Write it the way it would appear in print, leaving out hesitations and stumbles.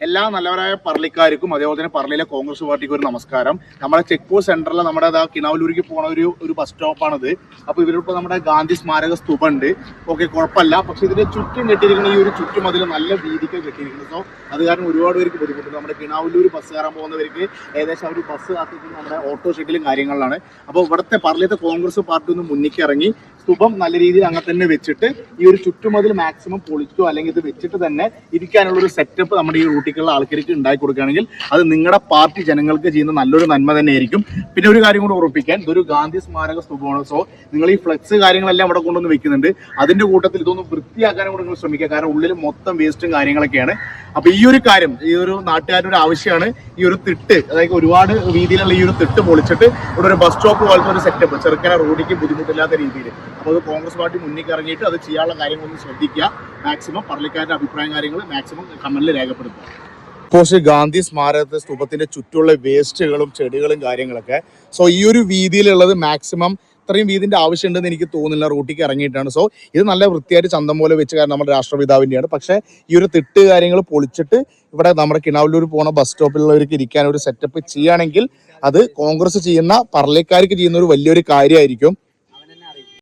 എല്ലാ നല്ലവരായ പറളിക്കാർക്കും അതേപോലെ തന്നെ പറളിയിലെ കോൺഗ്രസ് പാർട്ടിക്ക് ഒരു നമസ്കാരം. നമ്മുടെ ചെക്ക് പോസ്റ്റ് സെന്ററിൽ നമ്മുടെ കിണാവല്ലൂർക്ക് പോണ ഒരു ബസ് സ്റ്റോപ്പാണത്. അപ്പോൾ ഇവരിപ്പോൾ നമ്മുടെ ഗാന്ധി സ്മാരക സ്തൂപുണ്ട്. ഓക്കെ, കുഴപ്പമില്ല. പക്ഷെ ഇതിന്റെ ചുറ്റും കെട്ടിയിരിക്കുന്ന ഈ ഒരു ചുറ്റുമതിൽ നല്ല രീതിക്ക് കെട്ടിയിരിക്കുന്നത്. സോ അത് കാരണം ഒരുപാട് പേർക്ക് ബുദ്ധിമുട്ടുണ്ട്. നമ്മുടെ കിണാവല്ലൂർ ബസ് കയറാൻ പോകുന്നവർക്ക് ഏകദേശം അവർ ബസ് കാത്തിരിക്കുന്നത് നമ്മുടെ ഓട്ടോ ഷെഡിലും കാര്യങ്ങളിലാണ്. അപ്പോൾ ഇവിടുത്തെ പറളിയത്തെ കോൺഗ്രസ് പാർട്ടി ഒന്ന് മുന്നിലേക്ക് ഇറങ്ങി സ്തൂപം നല്ല രീതിയിൽ അങ്ങനെ തന്നെ വെച്ചിട്ട് ഈ ഒരു ചുറ്റുമതിൽ മാക്സിമം പൊളിച്ചോ അല്ലെങ്കിൽ ഇത് വെച്ചിട്ട് തന്നെ ഇരിക്കാനുള്ള ഒരു സെറ്റപ്പ് നമ്മുടെ ഈ റൂട്ടിലുള്ള ആൾക്കാർക്ക് ഉണ്ടാക്കി കൊടുക്കുകയാണെങ്കിൽ അത് നിങ്ങളുടെ പാർട്ടി ജനങ്ങൾക്ക് ചെയ്യുന്ന നല്ലൊരു നന്മ തന്നെയായിരിക്കും. പിന്നെ ഒരു കാര്യം കൂടെ ഉറപ്പിക്കാൻ, ഇതൊരു ഗാന്ധി സ്മാരക സ്തൂപമാണ്. സോ നിങ്ങൾ ഈ ഫ്ലെക്സ് കാര്യങ്ങളെല്ലാം ഇവിടെ കൊണ്ടുവന്ന് വെക്കുന്നുണ്ട്. അതിന്റെ കൂട്ടത്തിൽ ഇതൊന്ന് വൃത്തിയാക്കാനും കൂടെ നിങ്ങൾ ശ്രമിക്കുക. കാരണം ഉള്ളിൽ മൊത്തം വേസ്റ്റും കാര്യങ്ങളൊക്കെയാണ്. അപ്പൊ ഈ ഒരു കാര്യം ഈ ഒരു നാട്ടുകാരുടെ ഒരു ആവശ്യമാണ്. ഈ ഒരു തിട്ട്, അതായത് ഒരുപാട് രീതിയിലുള്ള ഈ ഒരു തിട്ട് പൊളിച്ചിട്ട് ഇവിടെ ഒരു ബസ് സ്റ്റോപ്പ് പോലത്തെ ഒരു സെറ്റപ്പ് ചെറുക്കന റോഡിക്ക് ബുദ്ധിമുട്ടില്ലാത്ത രീതിയിൽ. അപ്പോൾ അത് കോൺഗ്രസ് പാർട്ടി മുന്നിൽ ഇറങ്ങിയിട്ട് അത് ചെയ്യാനുള്ള കാര്യങ്ങളൊന്ന് ശ്രദ്ധിക്കുക. മാക്സിമം പറളിക്കാരുടെ അഭിപ്രായം കാര്യങ്ങൾ മാക്സിമം കമന്റിൽ രേഖപ്പെടുത്തുക. പോസ്റ്റ് ഗാന്ധി സ്മാരക സ്തൂപത്തിന്റെ ചുറ്റുള്ള വേസ്റ്റുകളും ചെടികളും കാര്യങ്ങളൊക്കെ. സോ ഈ ഒരു വീതിയിലുള്ളത് മാക്സിമം ഇത്രയും വീതിന്റെ ആവശ്യമുണ്ടെന്ന് എനിക്ക് തോന്നുന്നില്ല. റൂട്ടിക്ക് ഇറങ്ങിയിട്ടാണ്. സോ ഇത് നല്ല വൃത്തിയായിട്ട് ചന്തം പോലെ വെച്ച്, കാരണം നമ്മുടെ രാഷ്ട്രപിതാവിൻ്റെയാണ്. പക്ഷേ ഈ ഒരു തിട്ട് കാര്യങ്ങൾ പൊളിച്ചിട്ട് ഇവിടെ നമ്മുടെ കിണാവല്ലൂർ പോണ ബസ് സ്റ്റോപ്പിലുള്ളവർക്ക് ഇരിക്കാൻ ഒരു സെറ്റപ്പ് ചെയ്യുകയാണെങ്കിൽ അത് കോൺഗ്രസ് ചെയ്യുന്ന പറളിക്കാർക്ക് ചെയ്യുന്ന ഒരു വലിയൊരു കാര്യമായിരിക്കും.